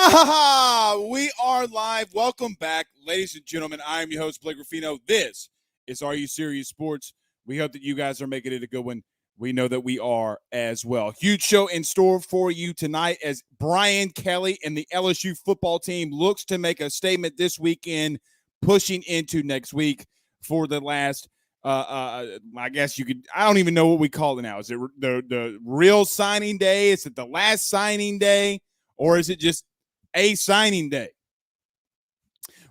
We are live. Welcome back, ladies and gentlemen. I am your host, Blake Ruffino. This is Are You Serious Sports. We hope that you guys are making it a good one. We know that we are as well. Huge show in store for you tonight as Brian Kelly and the LSU football team looks to make a statement this weekend, pushing into next week for the last I guess you could, I don't even know what we call it now. Is it the real signing day? Is it the last signing day? Or is it just a signing day?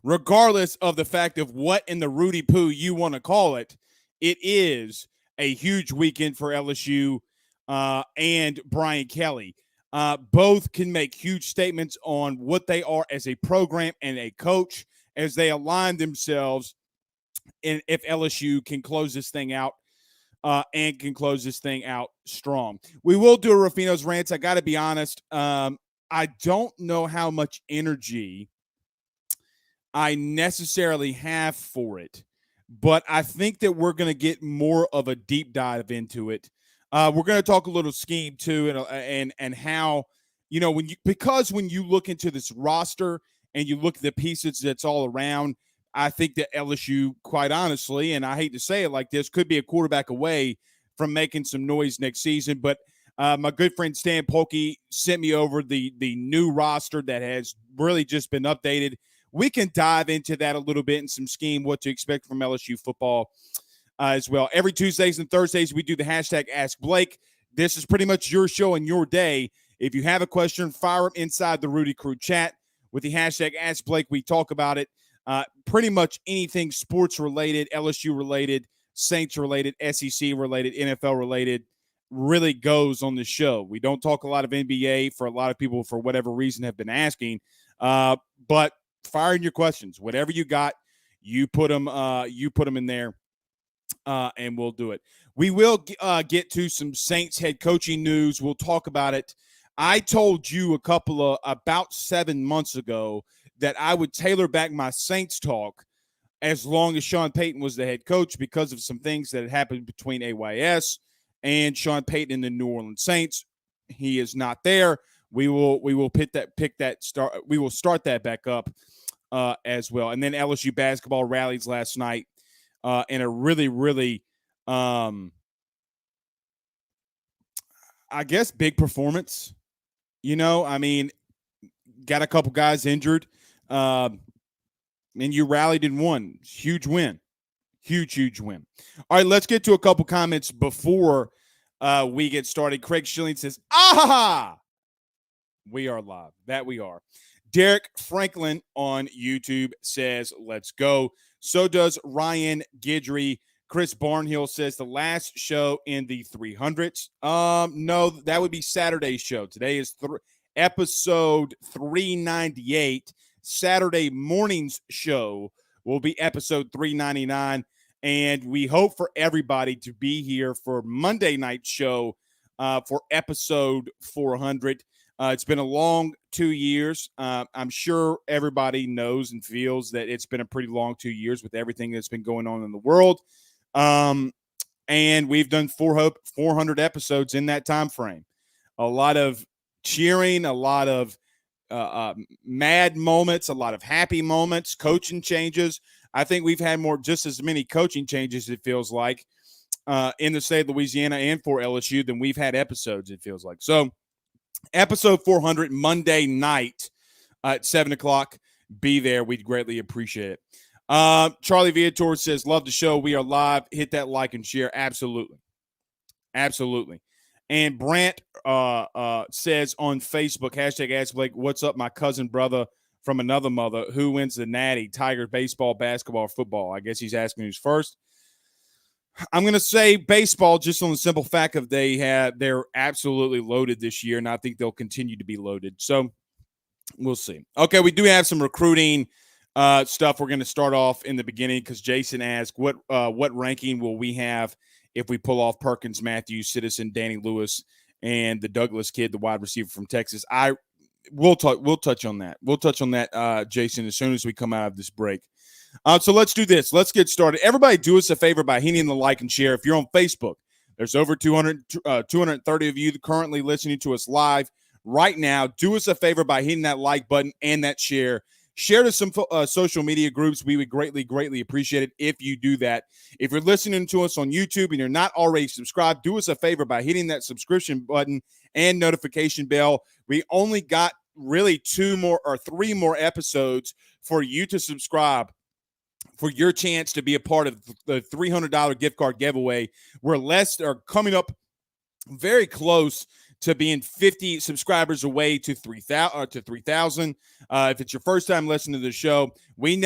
Regardless of the fact of what in the Rudy Poo you want to call it, it is a huge weekend for LSU and Brian Kelly. Both can make huge statements on what they are as a program and a coach as they align themselves. And if LSU can close this thing out and can close this thing out strong. We will do a Ruffino's Rants. I got to be honest. I don't know how much energy I necessarily have for it, but I think that we're going to get more of a deep dive into it. We're going to talk a little scheme too, and how, you know, because when you look into this roster and you look at the pieces that's all around, I think that LSU, quite honestly, and I hate to say it like this, could be a quarterback away from making some noise next season. But my good friend Stan Polkey sent me over the new roster that has really just been updated. We can dive into that a little bit and some scheme, what to expect from LSU football as well. Every Tuesdays and Thursdays, we do the hashtag Ask Blake. This is pretty much your show and your day. If you have a question, fire them inside the Rudy Crew chat. With the hashtag Ask Blake, we talk about it. Pretty much anything sports related, LSU related, Saints related, SEC related, NFL related really goes on the show. We don't talk a lot of NBA for a lot of people for whatever reason have been asking. But fire in your questions, whatever you got, you put them in there, and we'll do it. We will get to some Saints head coaching news. We'll talk about it. I told you about 7 months ago that I would tailor back my Saints talk as long as Sean Payton was the head coach because of some things that had happened between AYS and Sean Payton and the New Orleans Saints. He is not there. We will start that back up as well. And then LSU Basketball Rallies last night in a really, really, I guess, big performance. You know, I mean, got a couple guys injured. And you rallied and won. Huge win. Huge win. All right, let's get to a couple comments before we get started. Craig Schilling says, we are live. That we are. Derek Franklin on YouTube says, let's go. So does Ryan Guidry. Chris Barnhill says the last show in the 300s. No, that would be Saturday's show. Today is episode 398. Saturday morning's show will be episode 399. And we hope for everybody to be here for Monday night show for episode 400. It's been a long 2 years. I'm sure everybody knows and feels that it's been a pretty long 2 years with everything that's been going on in the world. And we've done 400 episodes in that time frame. A lot of cheering, a lot of mad moments, a lot of happy moments, coaching changes. I think we've had just as many coaching changes, it feels like, in the state of Louisiana and for LSU than we've had episodes, it feels like. So episode 400 Monday night at 7 o'clock. Be there. We'd greatly appreciate it. Charlie Viator says, love the show. We are live. Hit that like and share. Absolutely. And Brant says on Facebook, hashtag Ask Blake, what's up, my cousin brother from another mother? Who wins the Natty? Tigers, baseball, basketball, football? I guess he's asking who's first. I'm going to say baseball just on the simple fact of they're absolutely loaded this year, and I think they'll continue to be loaded. So we'll see. Okay, we do have some recruiting stuff. We're going to start off in the beginning because Jason asked, what ranking will we have if we pull off Perkins, Matthews, Citizen, Danny Lewis, and the Douglas kid, the wide receiver from Texas? We'll touch on that. We'll touch on that, Jason, as soon as we come out of this break. So let's do this. Let's get started. Everybody do us a favor by hitting the like and share. If you're on Facebook, there's over 230 of you currently listening to us live. right now. Do us a favor by hitting that like button and that share. Share to some social media groups. We would greatly, greatly appreciate it if you do that. If you're listening to us on YouTube and you're not already subscribed, do us a favor by hitting that subscription button and notification bell. We only got really 2 more or 3 more episodes for you to subscribe for your chance to be a part of the $300 gift card giveaway. We're coming up very close to being 50 subscribers away to 3,000. If it's your first time listening to the show, I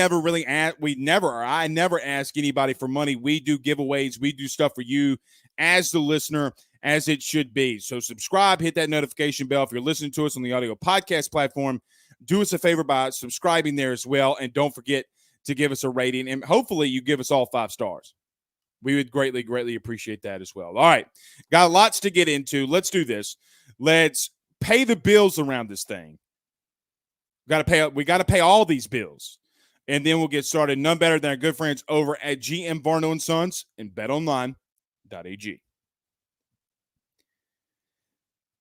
never ask anybody for money. We do giveaways. We do stuff for you as the listener, as it should be. So subscribe, hit that notification bell. If you're listening to us on the audio podcast platform, do us a favor by subscribing there as well. And don't forget to give us a rating. And hopefully you give us all 5 stars. We would greatly, greatly appreciate that as well. All right. Got lots to get into. Let's do this. Let's pay the bills around this thing. We got to pay all these bills. And then we'll get started. None better than our good friends over at GM Varno & Sons and betonline.ag.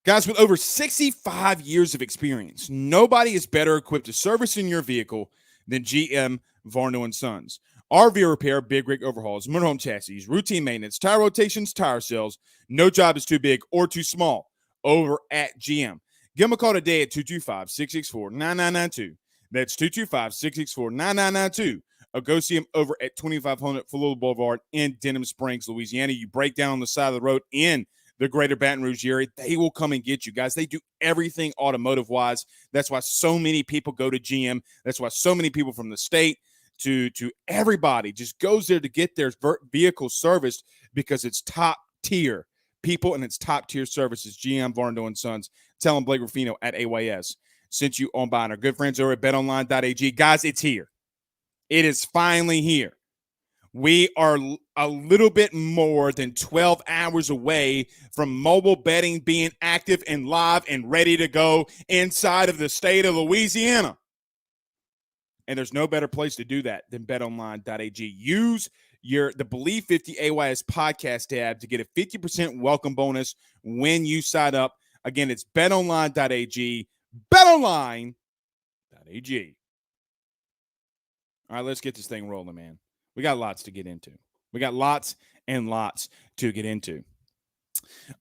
Guys, with over 65 years of experience, nobody is better equipped to service in your vehicle than GM Varno & Sons. RV repair, big rig overhauls, motorhome chassis, routine maintenance, tire rotations, tire sales. No job is too big or too small over at GM. Give them a call today at 225-664-9992. That's 225-664-9992. Or go see them over at 2500 Fuller Boulevard in Denham Springs, Louisiana. You break down on the side of the road in the greater Baton Rouge area, they will come and get you. Guys, they do everything automotive-wise. That's why so many people go to GM. That's why so many people from the state to everybody just goes there to get their vehicle serviced because it's top-tier people and it's top-tier services. GM Varno & Sons. Tell them Blake Ruffino at AYS sent you on by. Our good friends over at betonline.ag. Guys, it's here. It is finally here. We are a little bit more than 12 hours away from mobile betting being active and live and ready to go inside of the state of Louisiana. And there's no better place to do that than betonline.ag. Use the Believe 50 AYS podcast tab to get a 50% welcome bonus when you sign up. Again, it's betonline.ag. Betonline.ag. All right, let's get this thing rolling, man. We got lots to get into. We got lots and lots to get into.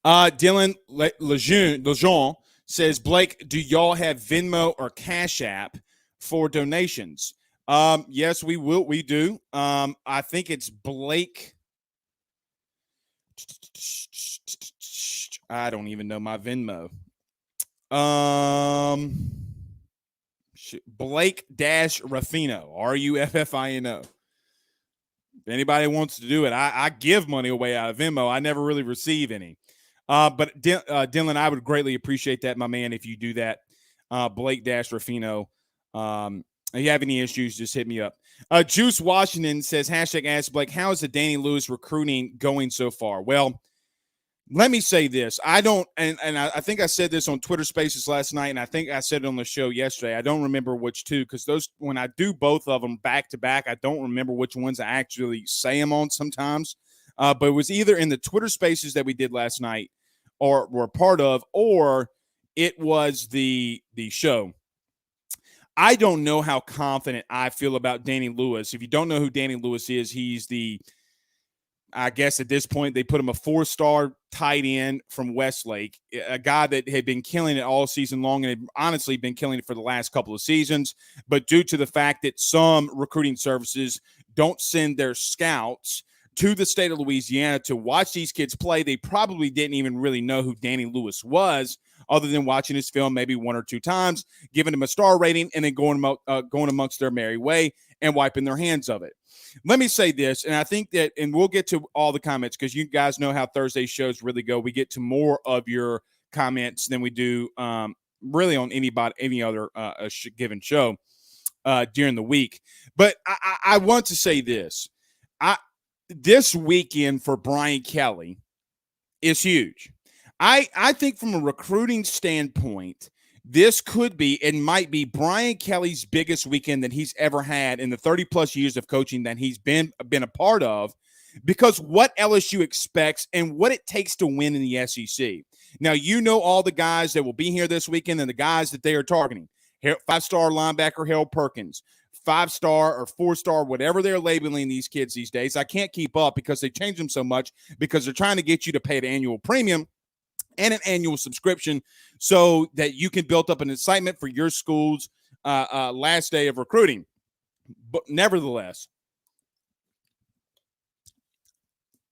Dylan Lejeune says, Blake, do y'all have Venmo or Cash App for donations? Yes, we will. We do. I think it's Blake. I don't even know my Venmo. Blake Ruffino, Ruffino. If anybody wants to do it, I give money away out of Venmo. I never really receive any. But Dylan, I would greatly appreciate that, my man, if you do that. Blake Ruffino. If you have any issues, just hit me up. Juice Washington says, hashtag Ask Blake, how is the Danny Lewis recruiting going so far? Well, let me say this. I think I said this on Twitter Spaces last night, and I think I said it on the show yesterday. I don't remember which two, because when I do both of them back to back, I don't remember which ones I actually say them on sometimes. But it was either in the Twitter Spaces that we did last night or were part of, or it was the show. I don't know how confident I feel about Danny Lewis. If you don't know who Danny Lewis is, he's I guess at this point, they put him a 4-star tight end from Westlake, a guy that had been killing it all season long and had honestly been killing it for the last couple of seasons. But due to the fact that some recruiting services don't send their scouts to the state of Louisiana to watch these kids play, they probably didn't even really know who Danny Lewis was, other than watching his film maybe 1 or 2 times, giving him a star rating, and then going amongst their merry way and wiping their hands of it. Let me say this, and I think that, and we'll get to all the comments because you guys know how Thursday shows really go. We get to more of your comments than we do really on any other given show during the week. But I want to say this. This weekend for Brian Kelly is huge. I think from a recruiting standpoint, this could be and might be Brian Kelly's biggest weekend that he's ever had in the 30-plus years of coaching that he's been a part of, because what LSU expects and what it takes to win in the SEC. Now, you know all the guys that will be here this weekend and the guys that they are targeting. 5-star linebacker Harold Perkins, 5-star or 4-star, whatever they're labeling these kids these days. I can't keep up because they change them so much because they're trying to get you to pay an annual premium and an annual subscription so that you can build up an excitement for your school's last day of recruiting. But nevertheless,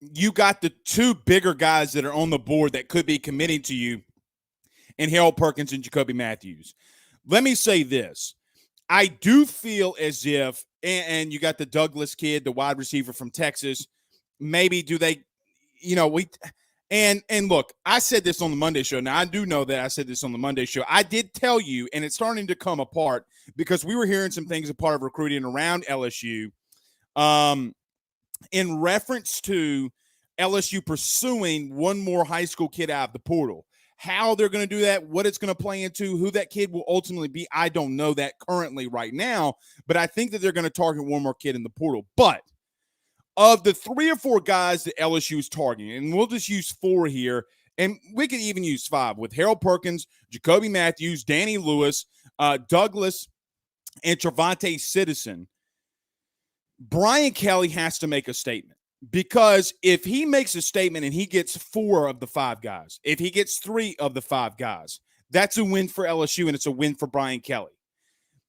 you got the two bigger guys that are on the board that could be committing to you in Harold Perkins and Jacoby Matthews. Let me say this. I do feel as if, and you got the Douglas kid, the wide receiver from Texas, maybe do they, and look, I said this on the Monday show. Now, I do know that I said this on the Monday show. I did tell you, and it's starting to come apart because we were hearing some things a part of recruiting around LSU in reference to LSU pursuing one more high school kid out of the portal. How they're going to do that, what it's going to play into, who that kid will ultimately be, I don't know that currently right now, but I think that they're going to target one more kid in the portal. But of the 3 or 4 guys that LSU is targeting, and we'll just use 4 here, and we could even use 5 with Harold Perkins, Jacoby Matthews, Danny Lewis, Douglas, and Trevante Citizen, Brian Kelly has to make a statement. Because if he makes a statement and he gets 4 of the 5 guys, if he gets 3 of the 5 guys, that's a win for LSU and it's a win for Brian Kelly.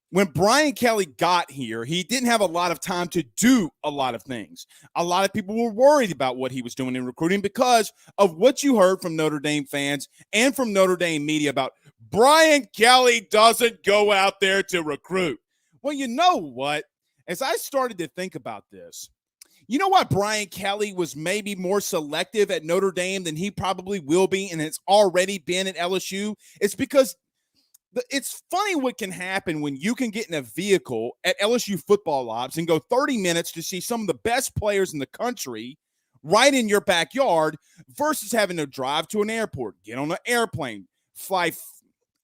When Brian Kelly got here, he didn't have a lot of time to do a lot of things. A lot of people were worried about what he was doing in recruiting because of what you heard from Notre Dame fans and from Notre Dame media about Brian Kelly doesn't go out there to recruit. Well, you know what? As I started to think about this, you know why Brian Kelly was maybe more selective at Notre Dame than he probably will be and it's already been at LSU? It's because it's funny what can happen when you can get in a vehicle at LSU football ops and go 30 minutes to see some of the best players in the country right in your backyard versus having to drive to an airport, get on an airplane, fly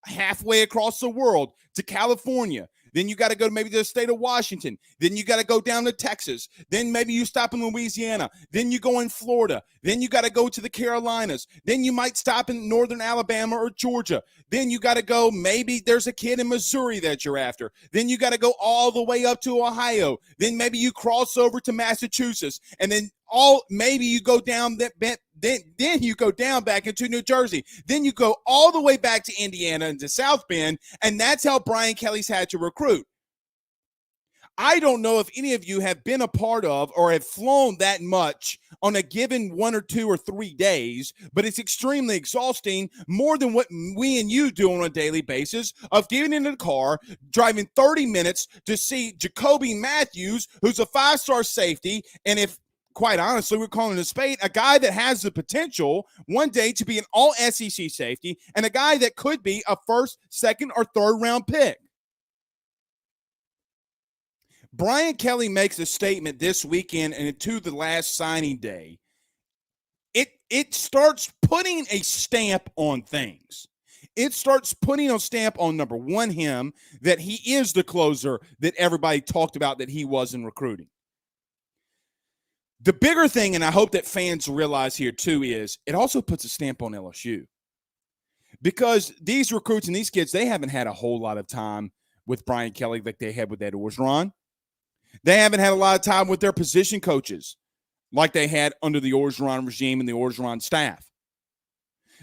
halfway across the world to California. Then you got to go maybe to the state of Washington. Then you got to go down to Texas. Then maybe you stop in Louisiana. Then you go in Florida. Then you got to go to the Carolinas. Then you might stop in northern Alabama or Georgia. Then you got to go, maybe there's a kid in Missouri that you're after. Then you got to go all the way up to Ohio. Then maybe you cross over to Massachusetts. And then maybe you go down then you go down back into New Jersey. Then you go all the way back to Indiana and to South Bend, and that's how Brian Kelly's had to recruit. I don't know if any of you have been a part of or have flown that much on a given 1 or 2 or 3 days, but it's extremely exhausting, more than what we and you do on a daily basis, of getting in a car, driving 30 minutes to see Jacoby Matthews, who's a 5-star safety, and if quite honestly, we're calling a spade, a guy that has the potential one day to be an all-SEC safety and a guy that could be a 1st, 2nd, or 3rd round pick. Brian Kelly makes a statement this weekend and to the last signing day. It starts putting a stamp on things. It starts putting a stamp on, number one, him, that he is the closer that everybody talked about that he was in recruiting. The bigger thing, and I hope that fans realize here too, is it also puts a stamp on LSU. Because these recruits and these kids, they haven't had a whole lot of time with Brian Kelly like they had with Ed Orgeron. They haven't had a lot of time with their position coaches like they had under the Orgeron regime and the Orgeron staff.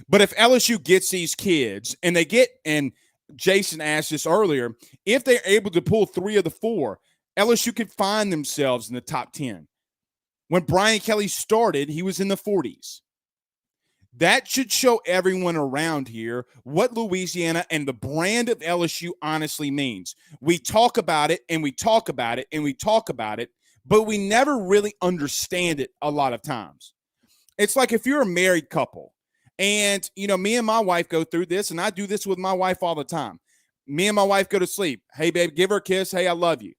But if LSU gets these kids and they get, and Jason asked this earlier, if they're able to pull 3 of the 4, LSU could find themselves in the top 10. When Brian Kelly started, he was in the 40s. That should show everyone around here what Louisiana and the brand of LSU honestly means. We talk about it, and we talk about it, and we talk about it, but we never really understand it a lot of times. It's like if you're a married couple, and, me and my wife go through this, and I do this with my wife all the time. Me and my wife go to sleep. Hey, babe, give her a kiss. Hey, I love you.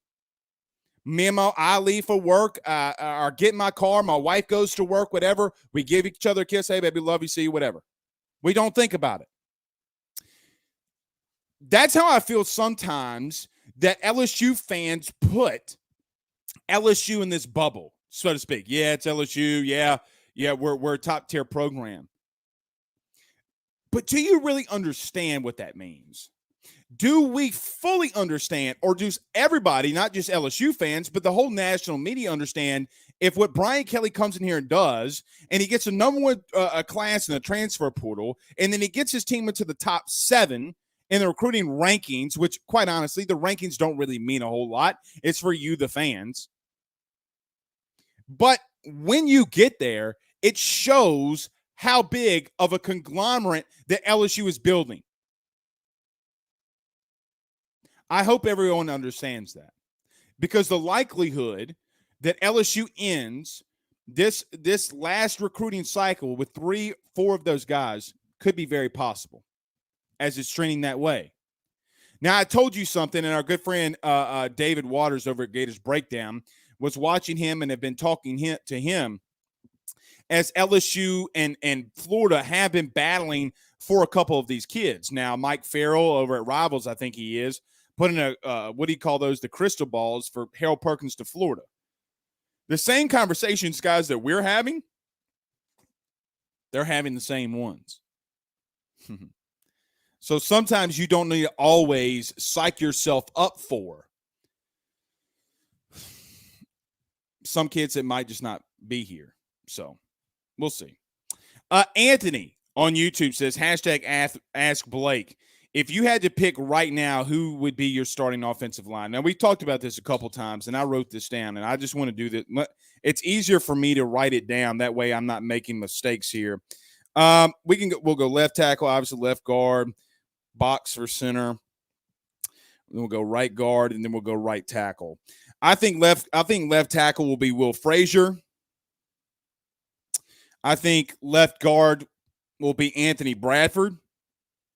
I leave for work, or get in my car. My wife goes to work, whatever. We give each other a kiss. Hey, baby, love you, see you, whatever. We don't think about it. That's how I feel sometimes that LSU fans put LSU in this bubble, so to speak. Yeah, it's LSU. Yeah, we're a top-tier program. But do you really understand what that means? Do we fully understand, or does everybody, not just LSU fans, but the whole national media understand if what Brian Kelly comes in here and does, and he gets a number one a class in the transfer portal, and then he gets his team into the top 7 in the recruiting rankings, which quite honestly, the rankings don't really mean a whole lot. It's for you, the fans. But when you get there, it shows how big of a conglomerate that LSU is building. I hope everyone understands that, because the likelihood that LSU ends this last recruiting cycle with 3-4 of those guys could be very possible, as it's trending that way. Now, I told you something, and our good friend David Waters over at Gators Breakdown was watching him and have been talking to him as LSU and Florida have been battling for a couple of these kids. Now, Mike Farrell over at Rivals, I think he is, putting what do you call those, the crystal balls for Harold Perkins to Florida. The same conversations, guys, that we're having, they're having the same ones. So sometimes you don't need to always psych yourself up for some kids that might just not be here. So we'll see. Anthony on YouTube says, hashtag ask Blake. If you had to pick right now, who would be your starting offensive line? Now, we talked about this a couple times, and I wrote this down, and I just want to do this. It's easier for me to write it down. That way I'm not making mistakes here. We'll go left tackle, obviously left guard, box for center. Then we'll go right guard, and then we'll go right tackle. I think left tackle will be Will Frazier. I think left guard will be Anthony Bradford.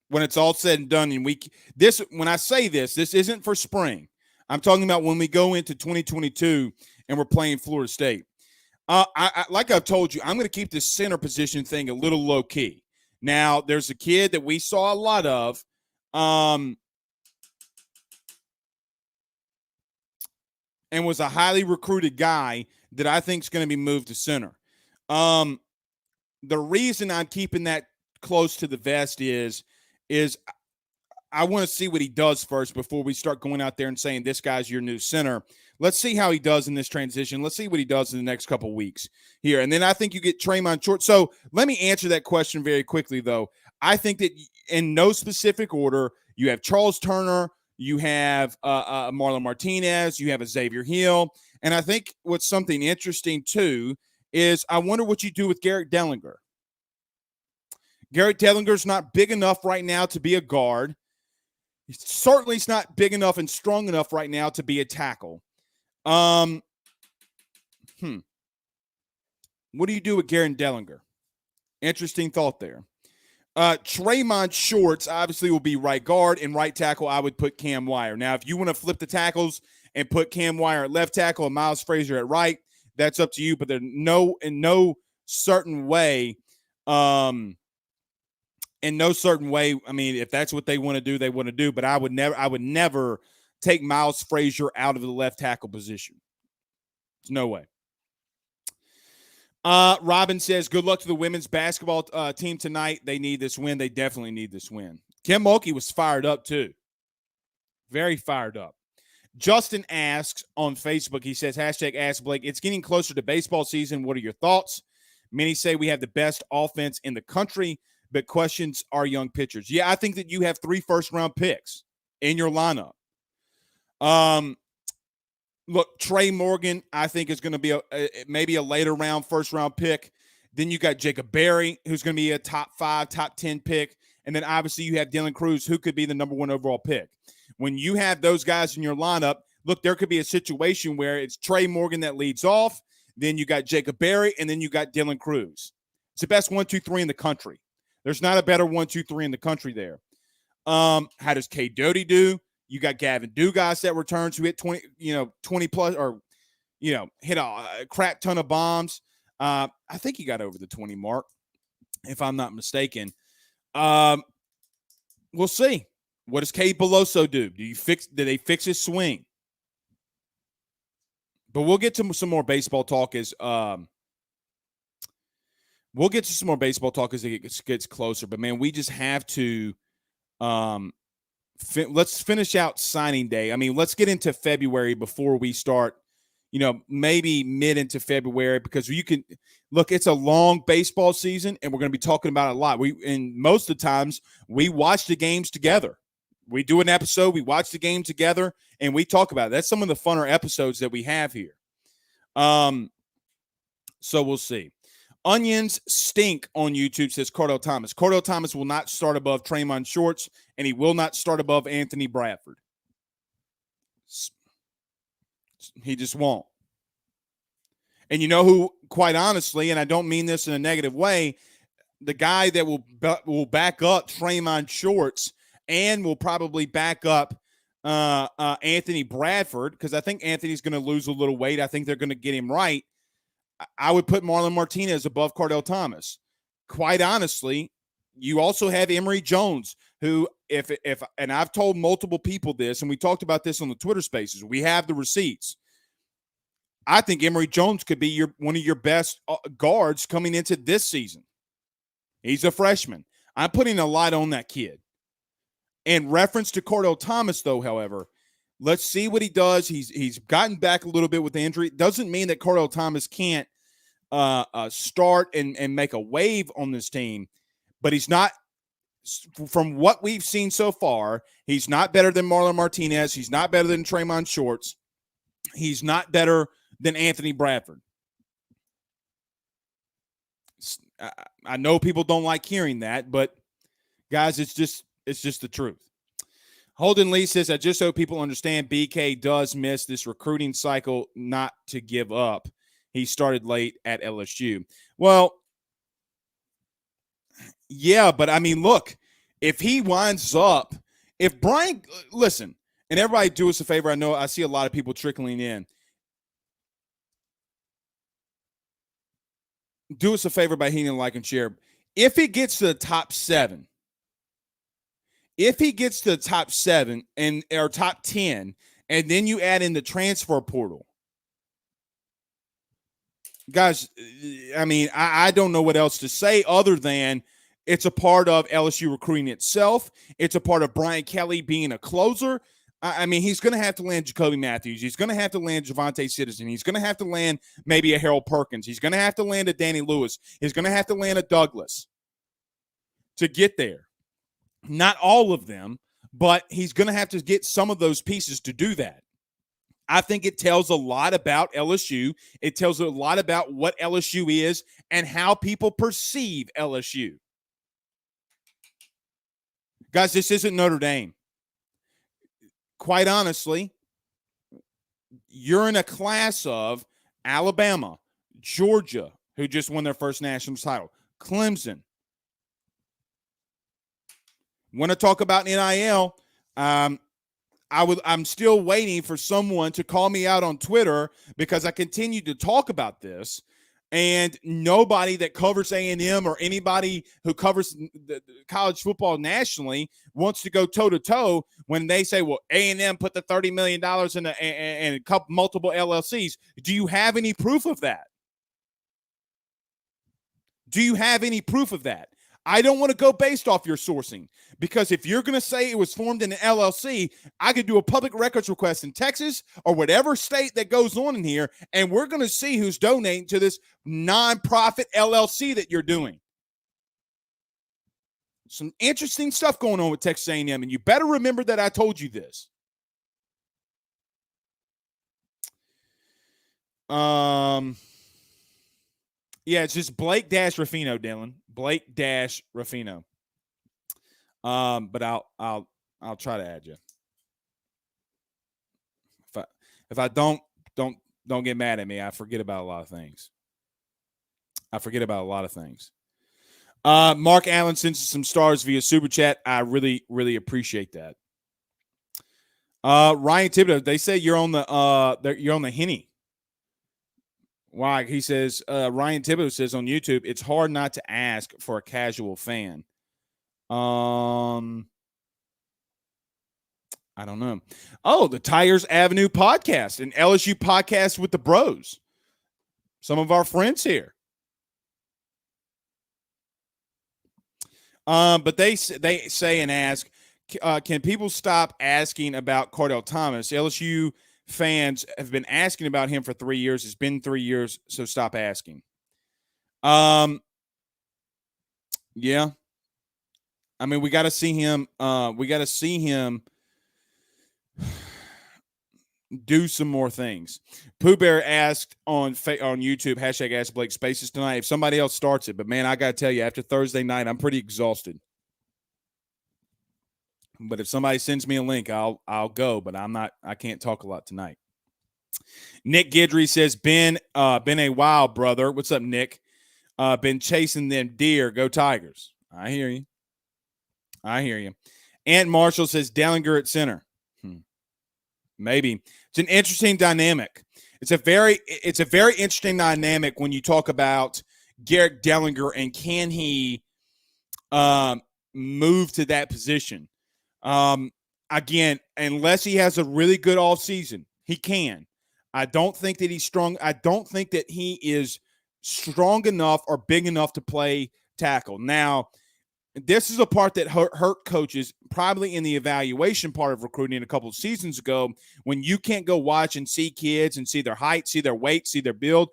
When it's all said and done, and when I say this isn't for spring. I'm talking about when we go into 2022 and we're playing Florida State. Like I've told you, I'm going to keep this center position thing a little low key. Now, there's a kid that we saw a lot of, and was a highly recruited guy that I think is going to be moved to center. The reason I'm keeping that close to the vest is I want to see what he does first before we start going out there and saying this guy's your new center. Let's see how he does in this transition. Let's see what he does in the next couple weeks here. And then I think you get Tremont Short. So let me answer that question very quickly, though. I think that in no specific order, you have Charles Turner, you have Marlon Martinez, you have a Xavier Hill. And I think what's something interesting, too, is I wonder what you do with Garrett Dellinger. Garrett Dellinger's not big enough right now to be a guard. Certainly he's not big enough and strong enough right now to be a tackle. What do you do with Garrett Dellinger? Interesting thought there. Tremont Shorts obviously will be right guard, and right tackle I would put Cam Wire. Now, if you want to flip the tackles and put Cam Wire at left tackle and Miles Frazier at right, that's up to you, but in no certain way, I mean, if that's what they want to do, they want to do. But I would never take Miles Frazier out of the left tackle position. There's no way. Robin says, good luck to the women's basketball team tonight. They need this win. They definitely need this win. Kim Mulkey was fired up, too. Very fired up. Justin asks on Facebook, he says, hashtag Ask Blake, it's getting closer to baseball season. What are your thoughts? Many say we have the best offense in the country, but questions our young pitchers. Yeah, I think that you have 3 first-round picks in your lineup. Look, Trey Morgan, I think, is going to be maybe a later-round first-round pick. Then you got Jacob Berry, who's going to be a top 5, top 10 pick. And then, obviously, you have Dylan Cruz, who could be the number 1 overall pick. When you have those guys in your lineup, look, there could be a situation where it's Trey Morgan that leads off. Then you got Jacob Berry, and then you got Dylan Cruz. It's the best 1, 2, 3 in the country. There's not a better 1, 2, 3 in the country there. How does K. Doty do? You got Gavin Dugas that returns, who hit 20 plus, or hit a crap ton of bombs. I think he got over the 20 mark, if I'm not mistaken. We'll see. What does Cade Beloso do? Did they fix his swing? But we'll get to some more baseball talk as We'll get to some more baseball talk as it gets closer, but man, we just have to let's finish out signing day. I mean, let's get into February before we start, maybe mid into February, because you can look, it's a long baseball season and we're going to be talking about it a lot. And most of the times we watch the games together. We do an episode, we watch the game together, and we talk about it. That's some of the funner episodes that we have here. So we'll see. Onions stink on YouTube, says Cordell Thomas. Cordell Thomas will not start above Tremont Shorts, and he will not start above Anthony Bradford. He just won't. And you know who, quite honestly, and I don't mean this in a negative way, the guy that will back up Tremont Shorts and will probably back up Anthony Bradford, because I think Anthony's going to lose a little weight. I think they're going to get him right. I would put Marlon Martinez above Cordell Thomas. Quite honestly, you also have Emory Jones, who, if and I've told multiple people this, and we talked about this on the Twitter Spaces. We have the receipts. I think Emory Jones could be one of your best guards coming into this season. He's a freshman. I'm putting a lot on that kid. In reference to Cordell Thomas, though, however, let's see what he does. He's gotten back a little bit with the injury. Doesn't mean that Cordell Thomas can't start and make a wave on this team, but he's not, from what we've seen so far, he's not better than Marlon Martinez. He's not better than Tremont Shorts. He's not better than Anthony Bradford. I know people don't like hearing that, but guys, it's just the truth. Holden Lee says, I just hope people understand BK does miss this recruiting cycle, not to give up. He started late at LSU. Well, yeah, but I mean, look, if he winds up, if Brian, listen, and everybody do us a favor. I know I see a lot of people trickling in. Do us a favor by hitting like and share. If he gets to the top 7, or top 10, and then you add in the transfer portal, guys, I mean, I don't know what else to say other than it's a part of LSU recruiting itself. It's a part of Brian Kelly being a closer. I mean, he's going to have to land Jacoby Matthews. He's going to have to land Javonte Citizen. He's going to have to land maybe a Harold Perkins. He's going to have to land a Danny Lewis. He's going to have to land a Douglas to get there. Not all of them, but he's going to have to get some of those pieces to do that. I think it tells a lot about LSU. It tells a lot about what LSU is and how people perceive LSU. Guys, this isn't Notre Dame. Quite honestly, you're in a class of Alabama, Georgia, who just won their first national title, Clemson. Want to talk about NIL? I'm still waiting for someone to call me out on Twitter because I continue to talk about this, and nobody that covers A&M or anybody who covers the college football nationally wants to go toe-to-toe when they say, well, A&M put the $30 million in a couple multiple LLCs. Do you have any proof of that? Do you have any proof of that? I don't want to go based off your sourcing, because if you're going to say it was formed in an LLC, I could do a public records request in Texas or whatever state that goes on in here, and we're going to see who's donating to this nonprofit LLC that you're doing. Some interesting stuff going on with Texas A&M, and you better remember that I told you this. Yeah, it's just Blake Ruffino, Dylan. Blake Ruffino. But I'll try to add you. If I don't get mad at me. I forget about a lot of things. Mark Allen sends some stars via Super Chat. I really, really appreciate that. Ryan Thibodeau, they say you're on the Henny. Why? He says, Ryan Thibodeau says on YouTube, it's hard not to ask for a casual fan. I don't know. Oh, the Tires Avenue podcast, an LSU podcast with the bros. Some of our friends here. But they say and ask, can people stop asking about Cardell Thomas? LSU fans have been asking about him for 3 years. It's been 3 years, so stop asking. Yeah. I mean, we got to see him. We got to see him do some more things. Pooh Bear asked on YouTube, hashtag Ask Blake Spaces tonight, if somebody else starts it. But, man, I got to tell you, after Thursday night, I'm pretty exhausted. But if somebody sends me a link, I'll go. But I can't talk a lot tonight. Nick Guidry says, been a while, brother. What's up, Nick? Been chasing them deer. Go Tigers. I hear you. Ant Marshall says Dellinger at center. Maybe. It's an interesting dynamic. It's a very interesting dynamic when you talk about Garrett Dellinger and can he move to that position. Again, unless he has a really good offseason, he can. I don't think that he's strong. I don't think that he is strong enough or big enough to play tackle. Now, this is a part that hurt coaches probably in the evaluation part of recruiting a couple of seasons ago when you can't go watch and see kids and see their height, see their weight, see their build.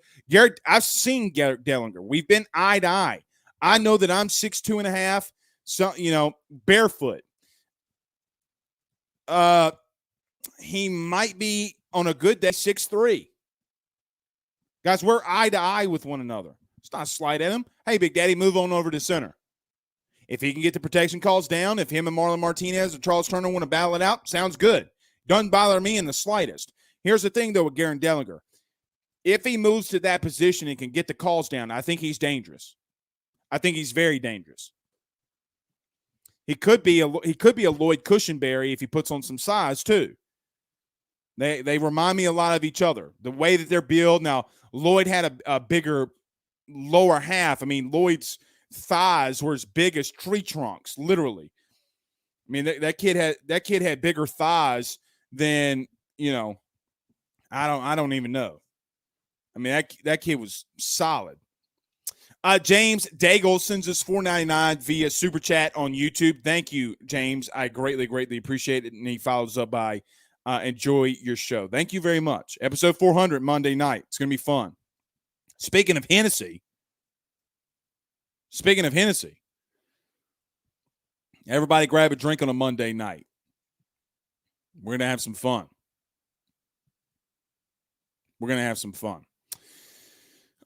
I've seen Garrett Dellinger. We've been eye to eye. I know that I'm 6'2.5", so barefoot. He might be on a good day 6'3". Guys, we're eye to eye with one another. It's not a slight at him. Hey, Big Daddy, move on over to center. If he can get the protection calls down, if him and Marlon Martinez or Charles Turner want to battle it out, sounds good. Doesn't bother me in the slightest. Here's the thing, though, with Garrett Dellinger. If he moves to that position and can get the calls down, I think he's dangerous. I think he's very dangerous. He could be a Lloyd Cushenberry if he puts on some size, too. They remind me a lot of each other. The way that they're built. Now, Lloyd had a bigger lower half. I mean, Lloyd's thighs were as big as tree trunks, literally. I mean, that kid had bigger thighs than, I don't even know. I mean, that kid was solid. James Daigle sends us $4.99 via Super Chat on YouTube. Thank you, James. I greatly, greatly appreciate it. And he follows up by enjoy your show. Thank you very much. Episode 400 Monday night. It's going to be fun. Speaking of Hennessy, everybody grab a drink on a Monday night. We're going to have some fun.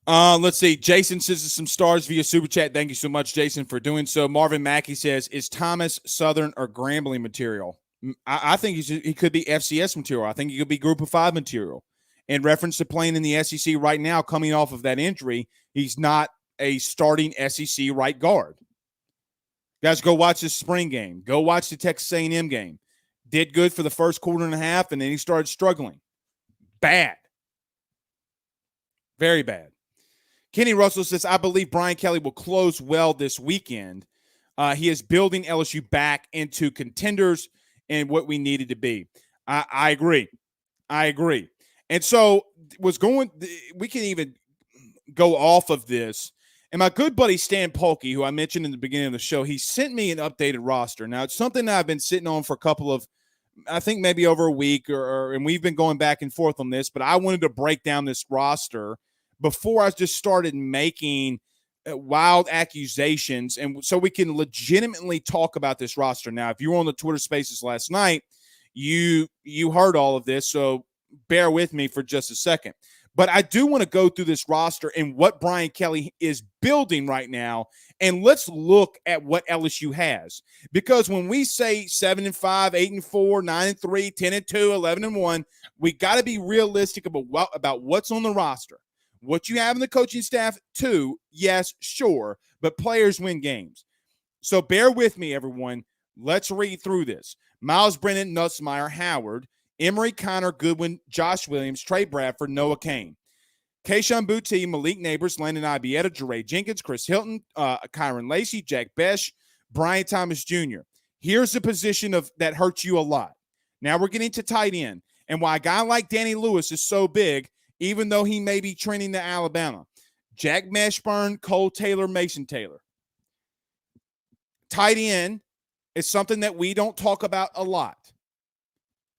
Let's see. Jason says some stars via Super Chat. Thank you so much, Jason, for doing so. Marvin Mackey says, is Thomas Southern or Grambling material? I think he could be FCS material. I think he could be Group of 5 material. In reference to playing in the SEC right now, coming off of that injury, he's not a starting SEC right guard. Guys, go watch this spring game. Go watch the Texas A&M game. Did good for the first quarter and a half, and then he started struggling. Bad. Very bad. Kenny Russell says, I believe Brian Kelly will close well this weekend. He is building LSU back into contenders and what we needed to be. I agree. And so we can even go off of this. And my good buddy Stan Polkey, who I mentioned in the beginning of the show, he sent me an updated roster. Now, it's something that I've been sitting on for a couple of, I think maybe over a week, and we've been going back and forth on this, but I wanted to break down this roster before I just started making wild accusations, and so we can legitimately talk about this roster. Now, if you were on the Twitter Spaces last night, you heard all of this, so bear with me for just a second. But I do want to go through this roster and what Brian Kelly is building right now, and let's look at what LSU has. Because when we say 7-5, 8-4, 9-3, 10-2, 11-1, we got to be realistic about what's on the roster. What you have in the coaching staff, too, yes, sure, but players win games. So bear with me, everyone. Let's read through this. Miles Brennan, Nussmeier, Howard, Emory, Connor, Goodwin, Josh Williams, Trey Bradford, Noah Kane. Kayshawn Boutte, Malik Neighbors, Landon Ibieta, Jeray Jenkins, Chris Hilton, Kyron Lacey, Jack Besh, Brian Thomas Jr. Here's the position that hurts you a lot. Now we're getting to tight end. And why a guy like Danny Lewis is so big, even though he may be trending to Alabama. Jack Meshburn, Cole Taylor, Mason Taylor. Tight end is something that we don't talk about a lot.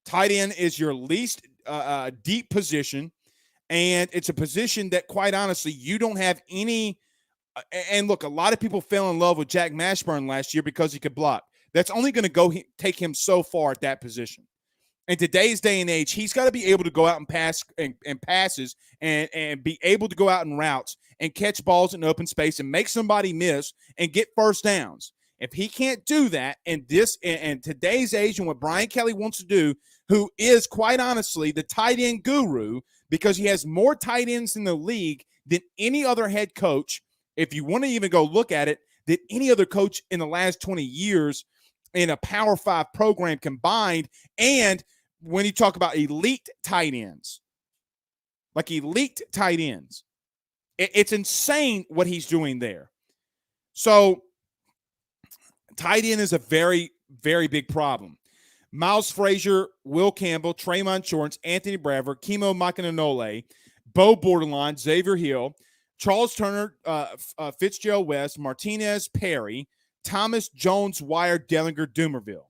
Tight end is your least deep position, and it's a position that, quite honestly, you don't have any. And look, a lot of people fell in love with Jack Mashburn last year because he could block. That's only going to take him so far at that position. In today's day and age, he's got to be able to go out and pass and passes and be able to go out in routes and catch balls in open space and make somebody miss and get first downs. If he can't do that in today's age and what Brian Kelly wants to do, who is quite honestly the tight end guru because he has more tight ends in the league than any other head coach, if you want to even go look at it, than any other coach in the last 20 years in a Power 5 program combined. And when you talk about elite tight ends, it's insane what he's doing there. So tight end is a very, very big problem. Miles Frazier, Will Campbell, Tremont Shorts, Anthony Bradford, Kimo Makananole, Bo Borderline, Xavier Hill, Charles Turner, Fitzgerald West, Martinez, Perry, Thomas, Jones, Wire, Dellinger, Doomerville.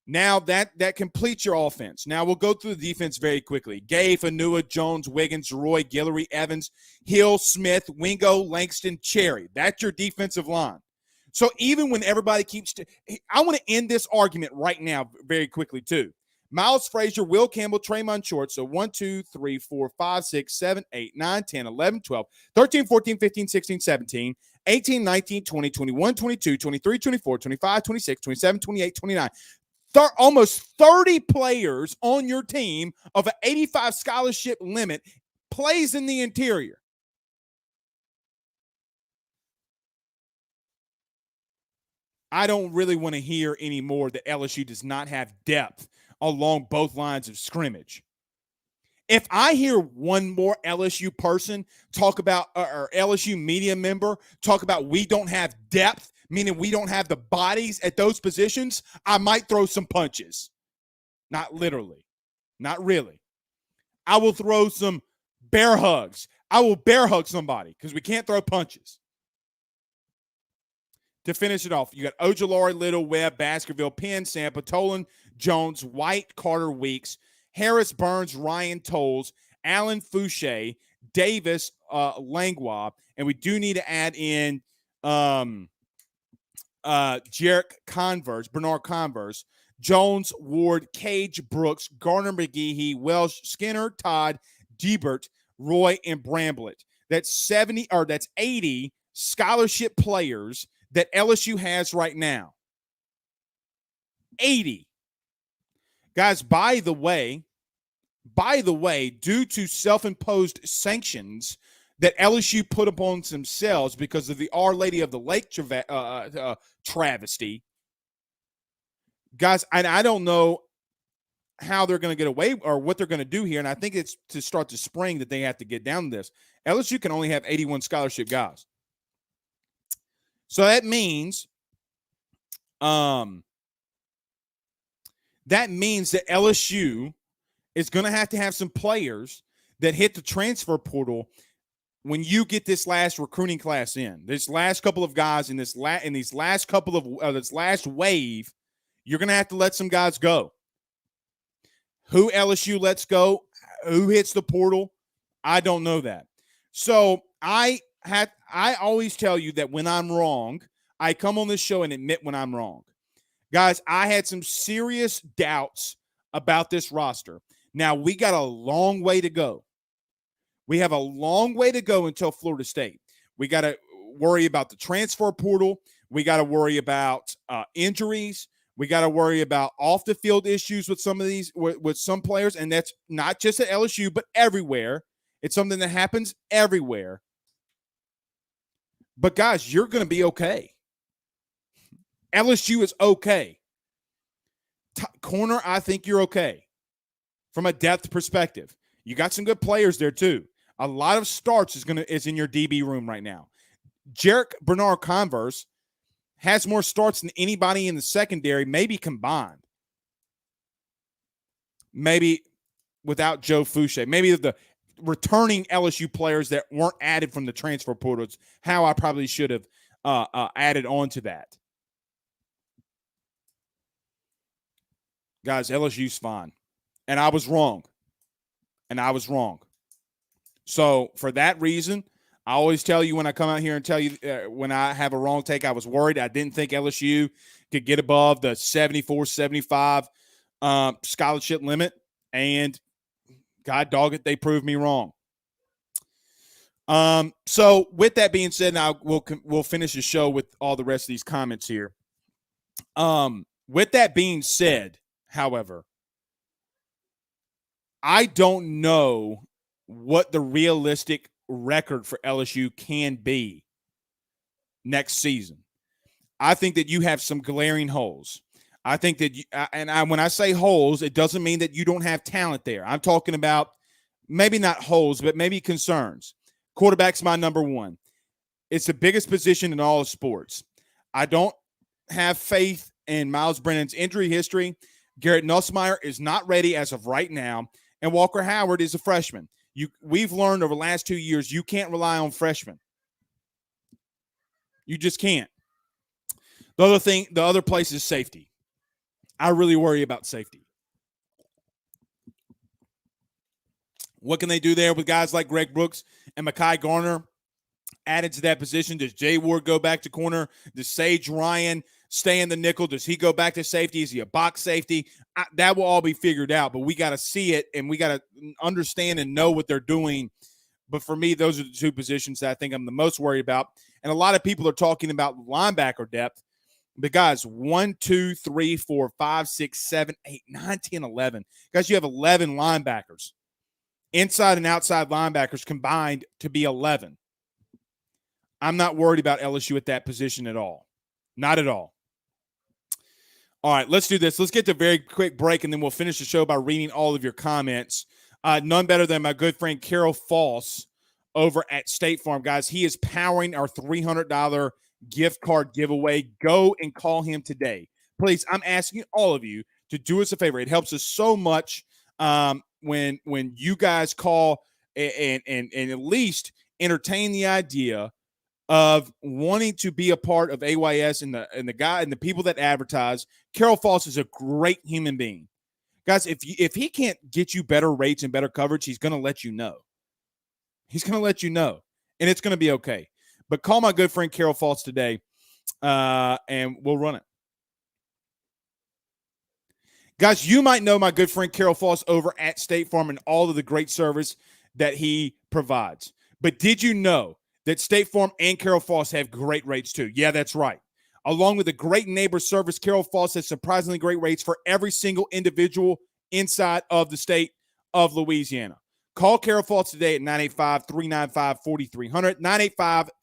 Now that completes your offense. Now we'll go through the defense very quickly. Gay, Fanua, Jones, Wiggins, Roy, Guillory, Evans, Hill, Smith, Wingo, Langston, Cherry. That's your defensive line. So even when everybody I want to end this argument right now very quickly too. Miles Frazier, Will Campbell, Tremont Short. So 1, 2, 3, 4, 5, 6, 7, 8, 9, 10, 11, 12, 13, 14, 15, 16, 17, 18, 19, 20, 21, 22, 23, 24, 25, 26, 27, 28, 29. Almost 30 players on your team of an 85 scholarship limit plays in the interior. I don't really want to hear anymore that LSU does not have depth along both lines of scrimmage. If I hear one more LSU person talk about, or LSU media member talk about we don't have depth, meaning we don't have the bodies at those positions, I might throw some punches. Not literally. Not really. I will throw some bear hugs. I will bear hug somebody because we can't throw punches. To finish it off, you got Ojolari, Little, Webb, Baskerville, Penn, Sampa, Tolan, Jones, White, Carter, Weeks, Harris, Burns, Ryan, Tolles, Allen, Fouché, Davis, Langlois, and we do need to add in Jarek Converse, Bernard Converse, Jones, Ward, Cage, Brooks, Garner, McGehee, Welsh, Skinner, Todd, Diebert, Roy, and Bramblett. That's 80 scholarship players that LSU has right now. 80. Guys, by the way, due to self-imposed sanctions that LSU put upon themselves because of the Our Lady of the Lake travesty, guys, and I don't know how they're going to get away or what they're going to do here, and I think it's to start the spring that they have to get down to this. LSU can only have 81 scholarship guys. So that means that LSU is going to have some players that hit the transfer portal when you get this last recruiting class in. This last couple of guys in this last couple of this last wave, you're going to have to let some guys go. Who LSU lets go, who hits the portal, I don't know that. So I always tell you that when I'm wrong, I come on this show and admit when I'm wrong. Guys, I had some serious doubts about this roster. Now, we got a long way to go. We have a long way to go until Florida State. We got to worry about the transfer portal. We got to worry about injuries. We got to worry about off-the-field issues with some of these, with some players, and that's not just at LSU, but everywhere. It's something that happens everywhere. But, guys, you're going to be okay. LSU is okay. Corner, I think you're okay from a depth perspective. You got some good players there, too. A lot of starts is in your DB room right now. Jarek Bernard Converse has more starts than anybody in the secondary, maybe combined. Maybe without Joe Fouché. Maybe the returning LSU players that weren't added from the transfer portal. It's how I probably should have added on to that. Guys, LSU's fine. And I was wrong. And I was wrong. So for that reason, I always tell you when I come out here and tell you when I have a wrong take, I was worried. I didn't think LSU could get above the 74, 75 scholarship limit. And God dog it, they proved me wrong. So with that being said, now we'll finish the show with all the rest of these comments here. With that being said, however, I don't know what the realistic record for LSU can be next season. I think that you have some glaring holes. I think that, when I say holes, it doesn't mean that you don't have talent there. I'm talking about maybe not holes, but maybe concerns. Quarterback's my number one. It's the biggest position in all of sports. I don't have faith in Miles Brennan's injury history. Garrett Nussmeier is not ready as of right now, and Walker Howard is a freshman. We've learned over the last 2 years you can't rely on freshmen. You just can't. The other place is safety. I really worry about safety. What can they do there with guys like Greg Brooks and Mekhi Garner added to that position? Does Jay Ward go back to corner? Does Sage Ryan stay in the nickel? Does he go back to safety? Is he a box safety? That will all be figured out, but we got to see it, and we got to understand and know what they're doing. But for me, those are the two positions that I think I'm the most worried about. And a lot of people are talking about linebacker depth. But guys, 1, 2, 3, 4, 5, 6, 7, 8, 9, 10, 11. Guys, you have 11 linebackers. Inside and outside linebackers combined to be 11. I'm not worried about LSU at that position at all. Not at all. All right, let's do this. Let's get to a very quick break, and then we'll finish the show by reading all of your comments. None better than my good friend Carol Foss over at State Farm. Guys, he is powering our $300 gift card giveaway. Go and call him today. Please, I'm asking all of you to do us a favor. It helps us so much when you guys call and at least entertain the idea of wanting to be a part of AYS and the people that advertise. Carol Foss is a great human being. Guys, if he can't get you better rates and better coverage, he's going to let you know. He's going to let you know, and it's going to be okay. But call my good friend Carol Foss today, and we'll run it. Guys, you might know my good friend Carol Foss over at State Farm and all of the great service that he provides. But did you know that State Farm and Carol Foss have great rates too? Yeah, that's right. Along with a great neighbor service, Carol Foss has surprisingly great rates for every single individual inside of the state of Louisiana. Call Carol Foss today at 985-395-4300,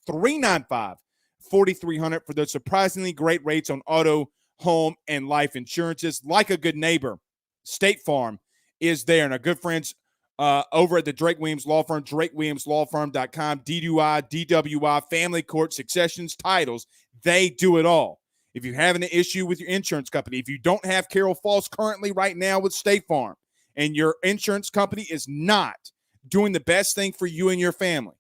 985-395-4300 for the surprisingly great rates on auto, home, and life insurances. Like a good neighbor, State Farm is there. And our good friends over at the Drake Williams Law Firm, drakewilliamslawfirm.com, DUI, DWI, family court, successions, titles, they do it all. If you're having an issue with your insurance company, if you don't have Carol Foss currently right now with State Farm, and your insurance company is not doing the best thing for you and your family,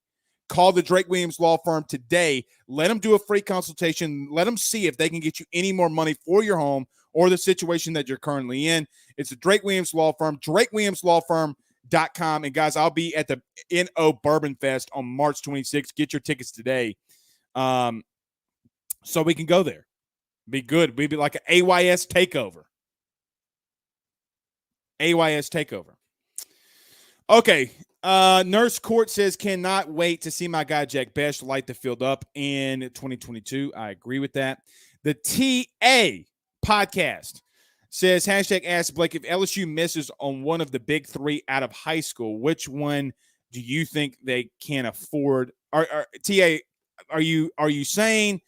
call the Drake Williams Law Firm today. Let them do a free consultation. Let them see if they can get you any more money for your home or the situation that you're currently in. It's the Drake Williams Law Firm, drakewilliamslawfirm.com. And guys, I'll be at the NO Bourbon Fest on March 26th. Get your tickets today so we can go there. Be good. We'd be like an AYS takeover. AYS takeover. Okay. Nurse Court says, cannot wait to see my guy Jack Best light the field up in 2022. I agree with that. The TA podcast says, hashtag ask Blake, if LSU misses on one of the big three out of high school, which one do you think they can afford? TA, are you saying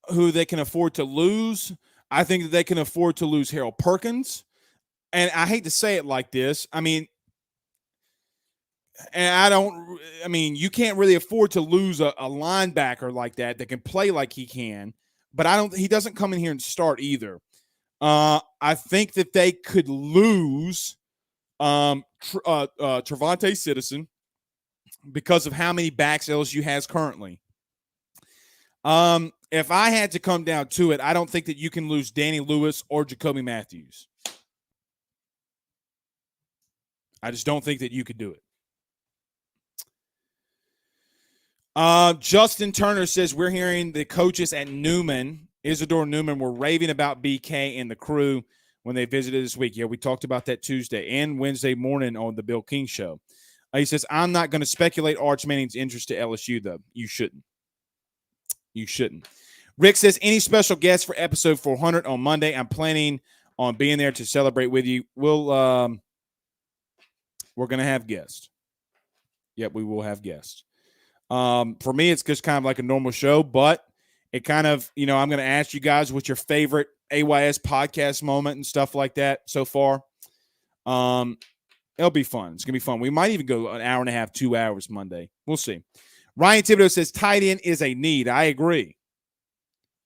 who they can afford to lose? I think that they can afford to lose Harold Perkins. And I hate to say it like this. I mean, you can't really afford to lose a linebacker like that can play like he can. But he doesn't come in here and start either. I think that they could lose Trevante Citizen because of how many backs LSU has currently. If I had to come down to it, I don't think that you can lose Danny Lewis or Jacoby Matthews. I just don't think that you could do it. Justin Turner says we're hearing the coaches at Newman, Isidore Newman, were raving about BK and the crew when they visited this week. Yeah, we talked about that Tuesday and Wednesday morning on the Bill King Show. He says, I'm not going to speculate Arch Manning's interest to LSU, though. You shouldn't. You shouldn't. Rick says, any special guests for episode 400 on Monday? I'm planning on being there to celebrate with you. We're going to have guests. Yep, we will have guests. For me, it's just kind of like a normal show, but it kind of, I'm going to ask you guys what's your favorite AYS podcast moment and stuff like that so far. It'll be fun. It's going to be fun. We might even go an hour and a half, 2 hours Monday. We'll see. Ryan Thibodeau says tight end is a need. I agree.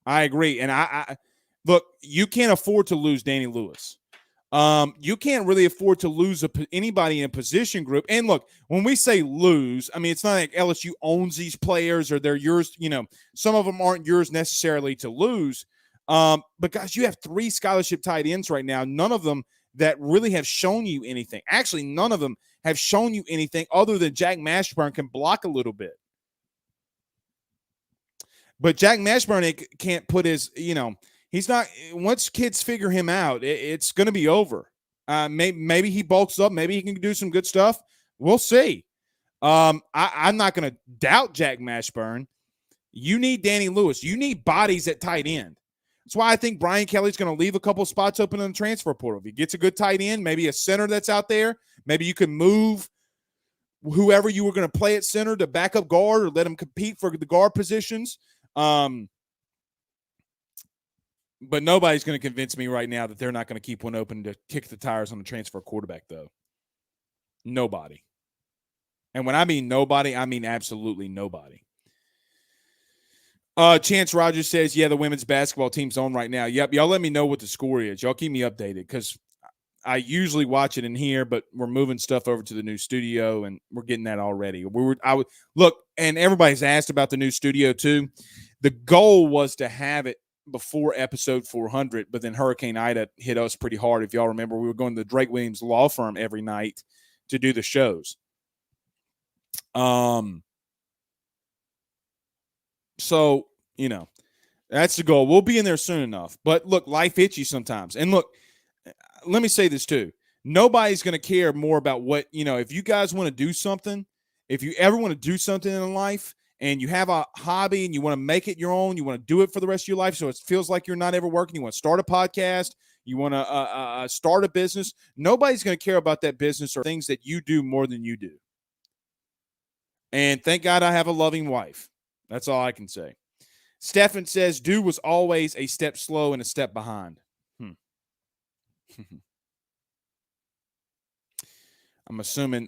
And I look, you can't afford to lose Danny Lewis. You can't really afford to lose anybody in a position group. And look, when we say lose, I mean, it's not like LSU owns these players or they're yours. Some of them aren't yours necessarily to lose. But guys, you have 3 scholarship tight ends right now. None of them that really have shown you anything. Actually, none of them have shown you anything other than Jack Mashburn can block a little bit. But Jack Mashburn can't put his, he's not, once kids figure him out, it's going to be over. Maybe he bulks up. Maybe he can do some good stuff. We'll see. I'm not going to doubt Jack Mashburn. You need Danny Lewis. You need bodies at tight end. That's why I think Brian Kelly's going to leave a couple spots open in the transfer portal. If he gets a good tight end, maybe a center that's out there, maybe you can move whoever you were going to play at center to backup guard or let him compete for the guard positions. But nobody's going to convince me right now that they're not going to keep one open to kick the tires on the transfer quarterback, though. Nobody. And when I mean nobody, I mean absolutely nobody. Chance Rogers says, yeah, the women's basketball team's on right now. Yep, y'all let me know what the score is. Y'all keep me updated because I usually watch it in here, but we're moving stuff over to the new studio, and we're getting that already. Look, and everybody's asked about the new studio too. The goal was to have it before episode 400, but then Hurricane Ida hit us pretty hard. If y'all remember, we were going to the Drake Williams law firm every night to do the shows. So, that's the goal. We'll be in there soon enough. But look, life hits you sometimes. And look, let me say this too. Nobody's going to care more about what, if you guys want to do something, if you ever want to do something in life and you have a hobby and you want to make it your own, you want to do it for the rest of your life so it feels like you're not ever working, you want to start a podcast, you want to start a business, nobody's going to care about that business or things that you do more than you do. And thank God I have a loving wife. That's all I can say. Stefan says, dude was always a step slow and a step behind. I'm assuming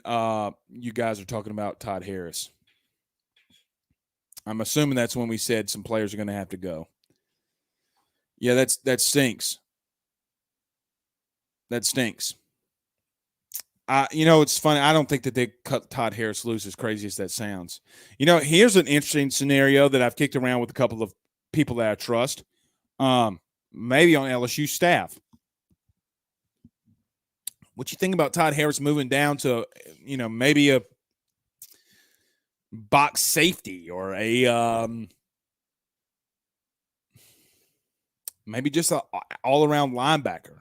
you guys are talking about Todd Harris. I'm assuming that's when we said some players are going to have to go. Yeah, that stinks. That stinks. It's funny. I don't think that they cut Todd Harris loose, as crazy as that sounds. Here's an interesting scenario that I've kicked around with a couple of people that I trust, maybe on LSU staff. What you think about Todd Harris moving down to, maybe a box safety or a maybe just a all-around linebacker?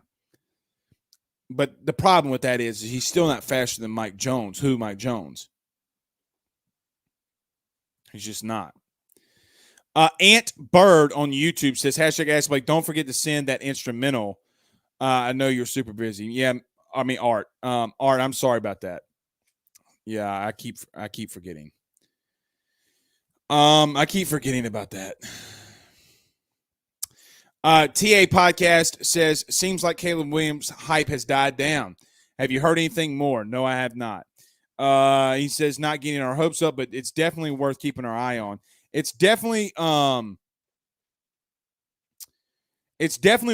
But the problem with that is he's still not faster than Mike Jones. Who Mike Jones? He's just not. Ant Bird on YouTube says, # Blake, don't forget to send that instrumental. I know you're super busy. Yeah, I mean, Art. Art, I'm sorry about that. Yeah, I keep forgetting. I keep forgetting about that. TA Podcast says, seems like Caleb Williams' hype has died down. Have you heard anything more? No, I have not. He says, not getting our hopes up, but it's definitely worth keeping our eye on. It's definitely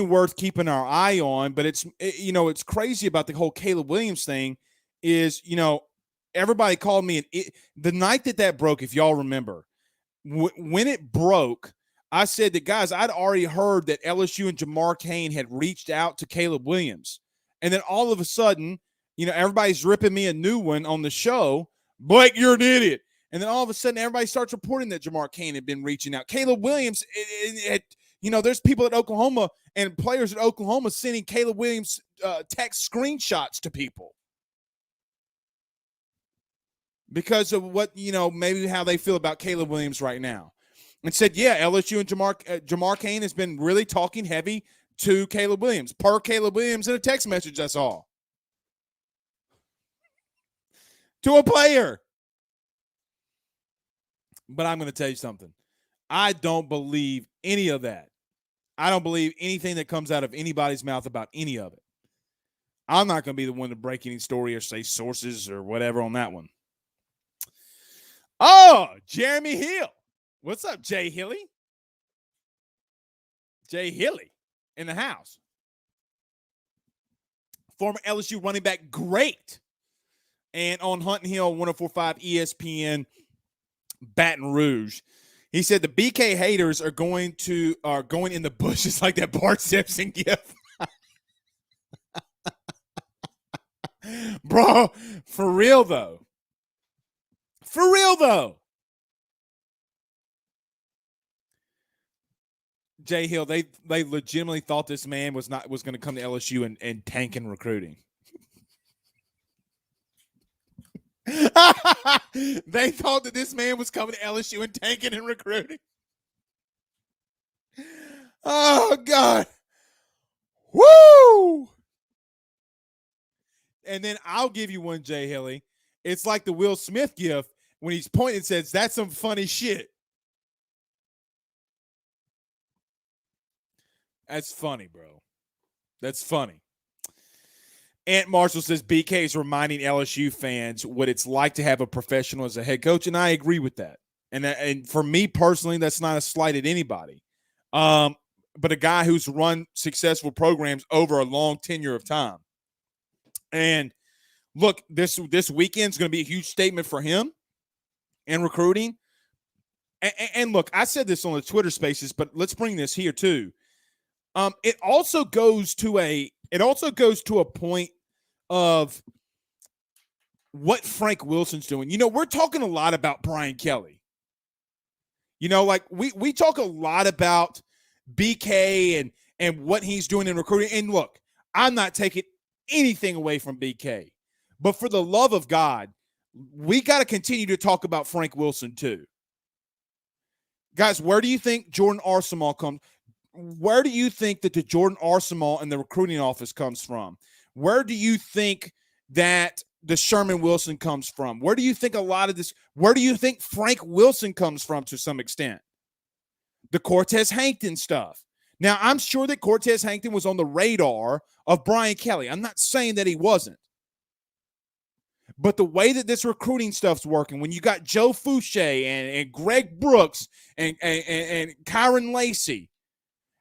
worth keeping our eye on, but it's crazy about the whole Caleb Williams thing is, everybody called me the night that broke, if y'all remember, when it broke, I said that, guys, I'd already heard that LSU and Jamar Cain had reached out to Caleb Williams. And then all of a sudden, everybody's ripping me a new one on the show. Blake, you're an idiot. And then all of a sudden, everybody starts reporting that Jamar Cain had been reaching out. Caleb Williams, there's people at Oklahoma and players at Oklahoma sending Caleb Williams text screenshots to people because of what, maybe how they feel about Caleb Williams right now. And said, yeah, LSU and Jamar Cain has been really talking heavy to Caleb Williams, per Caleb Williams in a text message I saw. To a player. But I'm going to tell you something. I don't believe any of that. I don't believe anything that comes out of anybody's mouth about any of it. I'm not going to be the one to break any story or say sources or whatever on that one. Oh, Jeremy Hill. What's up, Jay Hilly? Jay Hilly in the house. Former LSU running back, great. And on Hunt and Hill, 104.5 ESPN, Baton Rouge. He said the BK haters are going in the bushes like that Bart Simpson gif. Bro, for real though. For real though. Jay Hill, they legitimately thought this man was going to come to LSU and tank in recruiting. They thought that this man was coming to LSU and tanking and recruiting. Oh, God. Woo! And then I'll give you one, Jay Hilly. It's like the Will Smith gif when he's pointing and says, that's some funny shit. That's funny, bro. That's funny. Ant Marshall says BK is reminding LSU fans what it's like to have a professional as a head coach, and I agree with that. And for me personally, that's not a slight at anybody. But a guy who's run successful programs over a long tenure of time. And look, this weekend is going to be a huge statement for him in recruiting. And look, I said this on the Twitter Spaces, but let's bring this here too. It also goes to a point of what Frank Wilson's doing. We're talking a lot about Brian Kelly. Like we talk a lot about BK and what he's doing in recruiting. And look, I'm not taking anything away from BK, but for the love of God, we got to continue to talk about Frank Wilson too. Guys, where do you think Jordan Arsenal comes? Where do you think that the Jordan Arsenal and the recruiting office comes from? Where do you think that the Sherman Wilson comes from? Where do you think where do you think Frank Wilson comes from to some extent? The Cortez Hankton stuff. Now, I'm sure that Cortez Hankton was on the radar of Brian Kelly. I'm not saying that he wasn't. But the way that this recruiting stuff's working, when you got Joe Fouché and Greg Brooks and Kyron Lacey,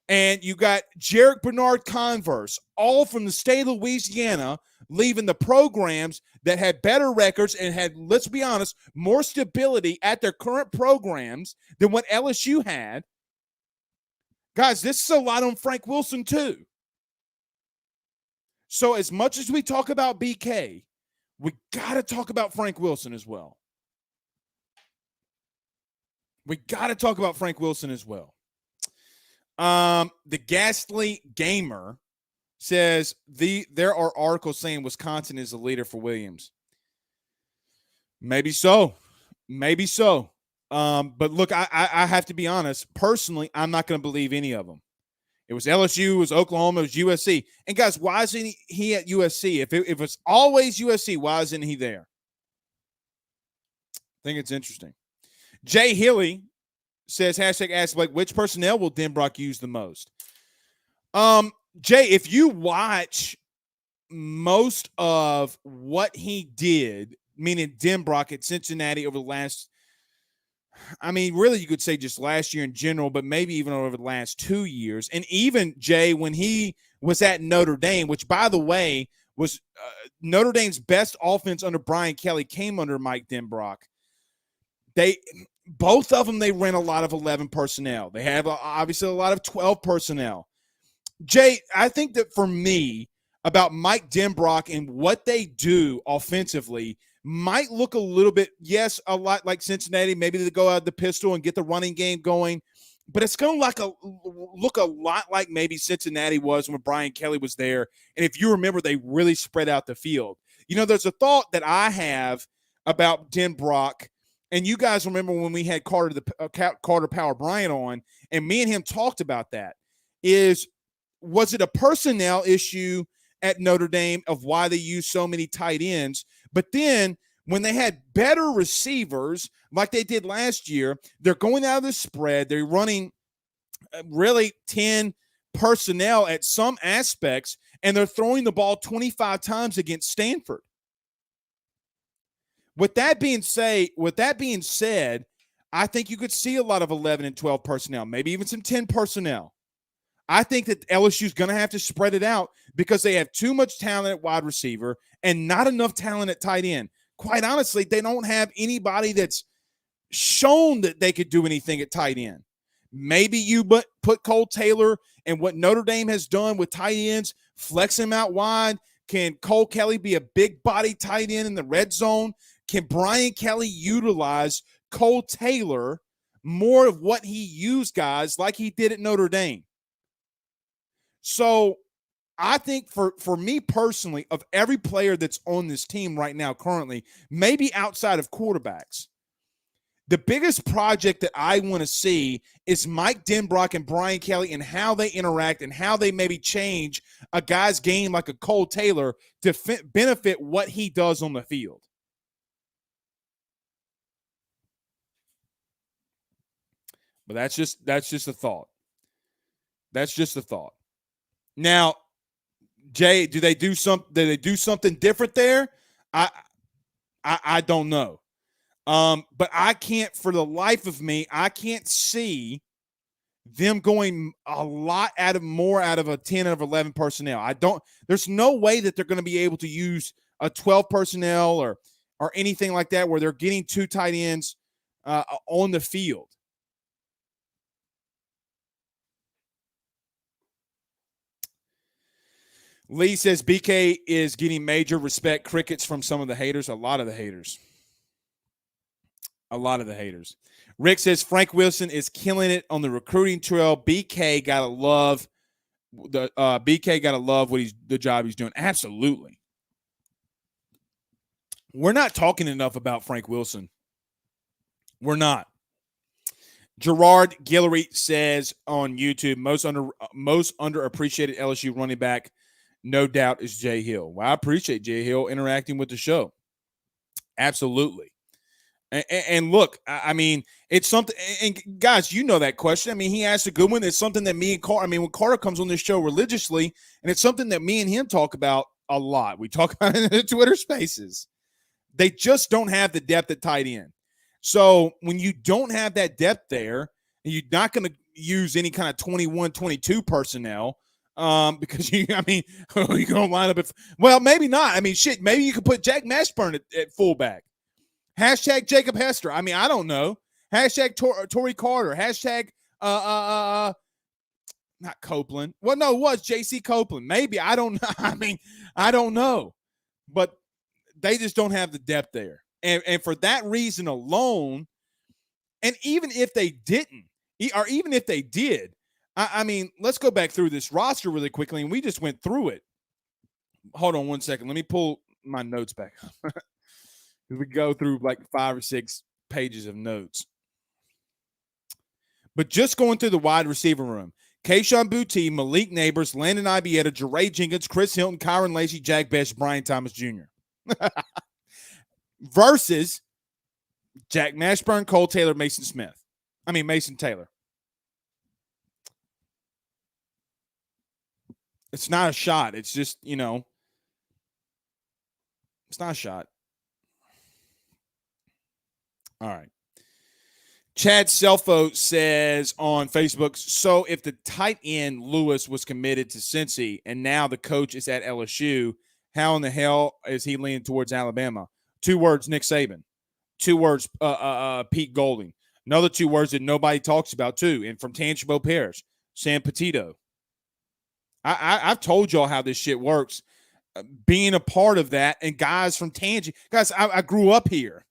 and you got Jarek Bernard Converse, all from the state of Louisiana, leaving the programs that had better records and had, let's be honest, more stability at their current programs than what LSU had. Guys, this is a lot on Frank Wilson too. So as much as we talk about BK, we got to talk about Frank Wilson as well. We got to talk about Frank Wilson as well. The Ghastly Gamer says there are articles saying Wisconsin is the leader for Williams. Maybe so. Maybe so. But look, I have to be honest. Personally, I'm not going to believe any of them. It was LSU, it was Oklahoma, it was USC. And guys, why isn't he at USC? If it's always USC, why isn't he there? I think it's interesting. Jay Hilly says, #ask Blake, which personnel will Denbrock use the most? Jay, if you watch most of what he did, meaning Denbrock at Cincinnati over the last, really you could say just last year in general, but maybe even over the last 2 years. And even, Jay, when he was at Notre Dame, which, by the way, was Notre Dame's best offense under Brian Kelly came under Mike Denbrock. both of them, they ran a lot of 11 personnel. They have obviously a lot of 12 personnel. Jay, I think that for me, about Mike Denbrock and what they do offensively might look a little bit, yes, a lot like Cincinnati. Maybe they go out the pistol and get the running game going, but it's going to look a lot like maybe Cincinnati was when Brian Kelly was there. And if you remember, they really spread out the field. You know, there's a thought that I have about Denbrock, and you guys remember when we had Carter Power Bryant on, and me and him talked about that. Was it a personnel issue at Notre Dame of why they use so many tight ends? But then when they had better receivers like they did last year, they're going out of the spread. They're running really 10 personnel at some aspects, and they're throwing the ball 25 times against Stanford. With that being said, I think you could see a lot of 11 and 12 personnel, maybe even some 10 personnel. I think that LSU is going to have to spread it out because they have too much talent at wide receiver and not enough talent at tight end. Quite honestly, they don't have anybody that's shown that they could do anything at tight end. Maybe you put Cole Taylor and what Notre Dame has done with tight ends, flex him out wide. Can Cole Kelly be a big body tight end in the red zone? Can Brian Kelly utilize Cole Taylor more of what he used guys like he did at Notre Dame? So I think for me personally, of every player that's on this team right now currently, maybe outside of quarterbacks, the biggest project that I want to see is Mike Denbrock and Brian Kelly and how they interact and how they maybe change a guy's game like a Cole Taylor to benefit what he does on the field. But that's just a thought. That's just a thought. Now, Jay, do they do something different there? I don't know. But I can't, for the life of me, I can't see them going a lot more out of a 10 out of 11 personnel. There's no way that they're going to be able to use a 12 personnel or anything like that where they're getting two tight ends on the field. Lee says BK is getting major respect crickets from some of the haters. A lot of the haters. Rick says Frank Wilson is killing it on the recruiting trail. BK gotta love the job he's doing. Absolutely. We're not talking enough about Frank Wilson. We're not. Gerard Guillory says on YouTube, most underappreciated LSU running back, no doubt, is Jay Hill. Well, I appreciate Jay Hill interacting with the show. Absolutely. And look, I mean, it's something, and guys, you know that question. I mean, he asked a good one. It's something that me and Carter, when Carter comes on this show religiously, and it's something that me and him talk about a lot. We talk about it in the Twitter spaces. They just don't have the depth at tight end. So when you don't have that depth there, and you're not going to use any kind of 21, 22 personnel, because you're going to line up. Well, maybe not. I mean, shit, maybe you could put Jack Mashburn at fullback. Hashtag Jacob Hester. I mean, I don't know. Hashtag Torrey Carter. Hashtag not Copeland. Well, no, it was J.C. Copeland. Maybe. I don't know. I mean, I don't know. But they just don't have the depth there. And for that reason alone, and even if they didn't, or even if they did, I mean, let's go back through this roster really quickly, and we just went through it. Hold on one second. Let me pull my notes back up. We go through like 5 or 6 pages of notes. But just going through the wide receiver room, Kayshon Boutte, Malik Neighbors, Landon Ibieta, Jeray Jenkins, Chris Hilton, Kyron Lacey, Jack Best, Brian Thomas Jr. Versus Jack Mashburn, Cole Taylor, Mason Taylor. It's not a shot. It's just, it's not a shot. All right. Chad Selfo says on Facebook, so if the tight end Lewis was committed to Cincy and now the coach is at LSU, how in the hell is he leaning towards Alabama? 2 words, Nick Saban. 2 words, Pete Golding. Another two words that nobody talks about too, and from Tangible Parish, San Petito. I've told y'all how this shit works. Being a part of that, and guys from Tangi, guys, I grew up here,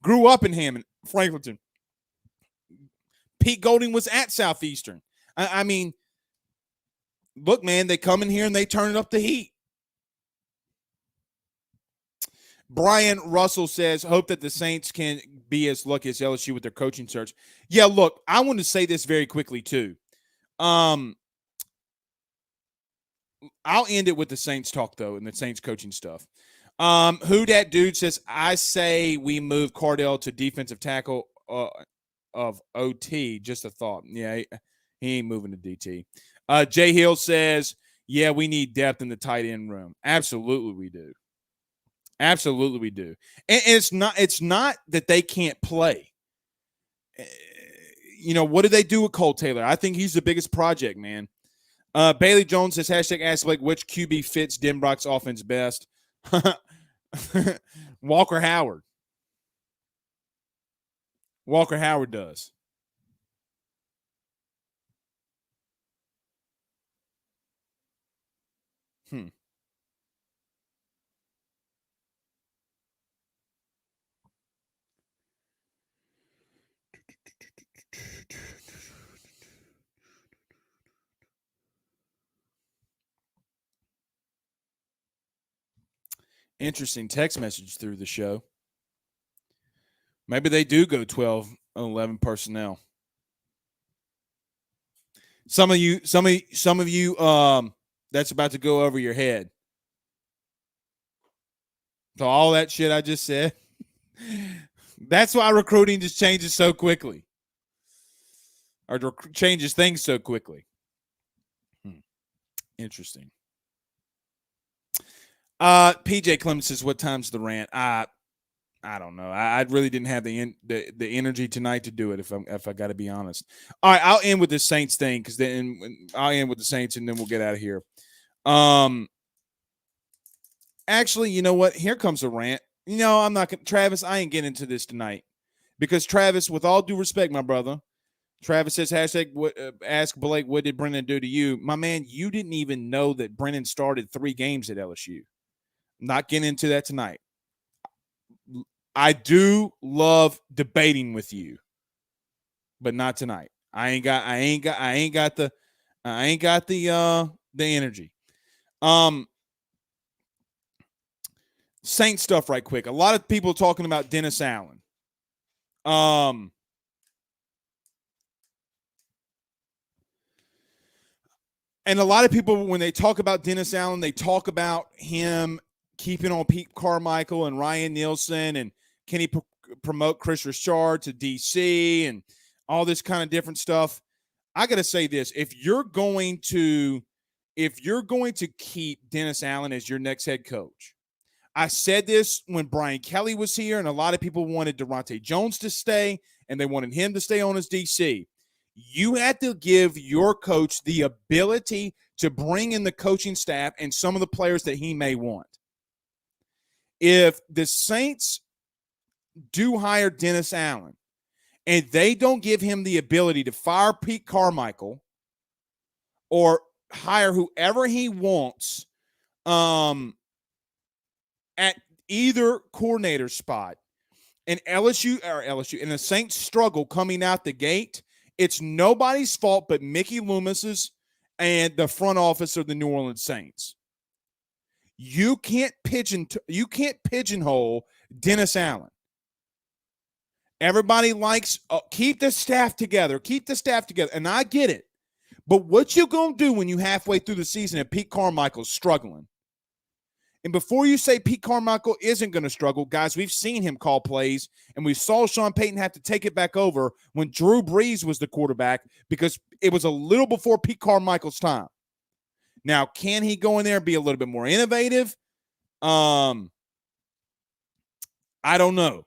grew up in Hammond, Franklinton. Pete Golding was at Southeastern. I mean, look, man, they come in here and they turn it up the heat. Brian Russell says, hope that the Saints can be as lucky as LSU with their coaching search. Yeah, look, I want to say this very quickly, too. I'll end it with the Saints talk, though, and the Saints coaching stuff. Who that dude says, I say we move Cardell to defensive tackle of OT. Just a thought. Yeah, he ain't moving to DT. Jay Hill says, yeah, we need depth in the tight end room. Absolutely we do. Absolutely we do. And it's not that they can't play. You know, what do they do with Cole Taylor? I think he's the biggest project, man. Bailey Jones says, #ask Blake, which QB fits Denbrock's offense best? Walker Howard. Walker Howard does. Interesting text message through the show. Maybe they do go 12, 11 personnel. Some of you, that's about to go over your head. So all that shit I just said, that's why recruiting just changes so quickly, or changes things so quickly. Interesting. PJ Clemens says, "What time's the rant?" I don't know. I really didn't have the energy tonight to do it. If I got to be honest. All right, I'll end with the Saints thing because then I'll end with the Saints and then we'll get out of here. Actually, you know what? Here comes a rant. You know, I'm not gonna, Travis. I ain't getting into this tonight because Travis, with all due respect, my brother, Travis says, ask Blake, what did Brennan do to you? My man, you didn't even know that Brennan started 3 games at LSU. Not getting into that tonight. I do love debating with you, but not tonight. I ain't got the energy. Saint stuff right quick. A lot of people talking about Dennis Allen. And a lot of people, when they talk about Dennis Allen, they talk about him keeping on Pete Carmichael and Ryan Nielsen, and can he promote Chris Richard to DC and all this kind of different stuff. I got to say this. If you're going to keep Dennis Allen as your next head coach, I said this when Brian Kelly was here, and a lot of people wanted Durante Jones to stay, and they wanted him to stay on as DC. You had to give your coach the ability to bring in the coaching staff and some of the players that he may want. If the Saints do hire Dennis Allen and they don't give him the ability to fire Pete Carmichael or hire whoever he wants at either coordinator spot, and LSU and the Saints struggle coming out the gate, it's nobody's fault but Mickey Loomis's and the front office of the New Orleans Saints. You can't pigeonhole Dennis Allen. Everybody likes keep the staff together. And I get it. But what you going to do when you halfway through the season and Pete Carmichael's struggling? And before you say Pete Carmichael isn't going to struggle, guys, we've seen him call plays, and we saw Sean Payton have to take it back over when Drew Brees was the quarterback because it was a little before Pete Carmichael's time. Now, can he go in there and be a little bit more innovative? I don't know.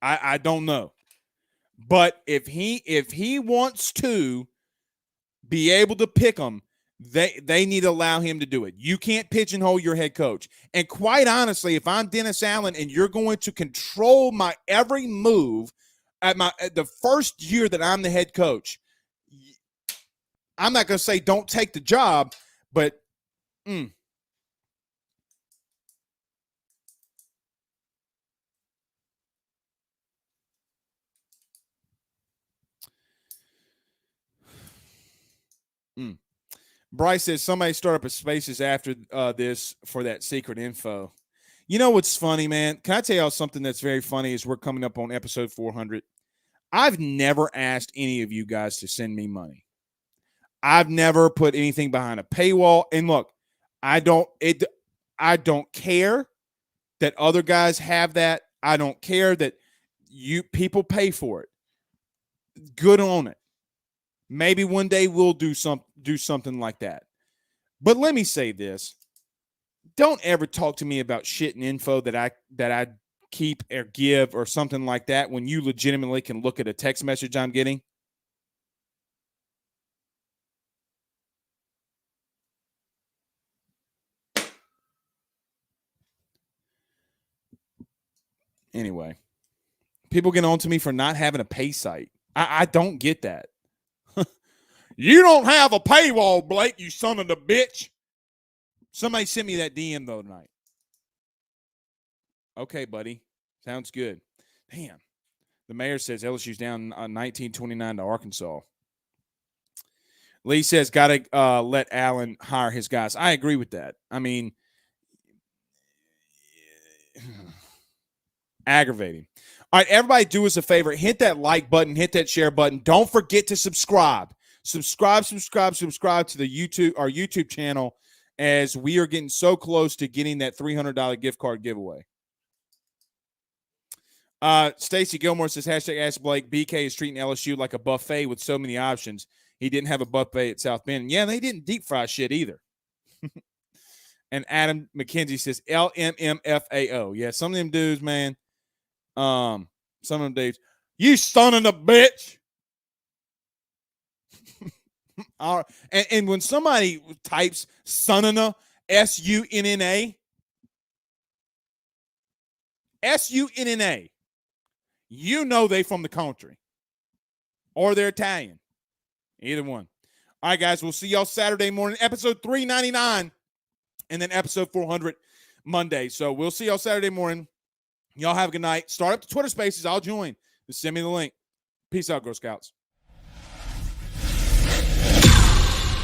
I don't know. But if he wants to be able to pick them, they need to allow him to do it. You can't pigeonhole your head coach. And quite honestly, if I'm Dennis Allen and you're going to control my every move, at the first year that I'm the head coach, I'm not going to say don't take the job, but Bryce says somebody start up a Spaces after this for that secret info. You know what's funny, man? Can I tell y'all something that's very funny as we're coming up on episode 400? I've never asked any of you guys to send me money. I've never put anything behind a paywall. And look, I don't care that other guys have that. I don't care that people pay for it. Good on it. Maybe one day we'll do something like that. But let me say this. Don't ever talk to me about shit and info that I keep or give or something like that when you legitimately can look at a text message I'm getting. Anyway, people get on to me for not having a pay site. I don't get that. You don't have a paywall, Blake, you son of a bitch. Somebody sent me that DM though tonight. Okay, buddy. Sounds good. Damn. The mayor says LSU's down 19-29 to Arkansas. Lee says got to let Allen hire his guys. I agree with that. I mean, aggravating. All right, everybody do us a favor. Hit that like button. Hit that share button. Don't forget to subscribe. Subscribe to the our YouTube channel, as we are getting so close to getting that $300 gift card giveaway. Stacy Gilmore says, #Ask Blake. BK is treating LSU like a buffet with so many options. He didn't have a buffet at South Bend. And yeah, they didn't deep fry shit either. And Adam McKenzie says, LMMFAO. Yeah, some of them dudes, man. Some of them dudes. You son of a bitch. And when somebody types Sunna, SUNNA, SUNNA, you know they from the country. Or they're Italian. Either one. All right, guys, we'll see y'all Saturday morning, episode 399, and then episode 400 Monday. So we'll see y'all Saturday morning. Y'all have a good night. Start up the Twitter Spaces. I'll join. Just send me the link. Peace out, Girl Scouts.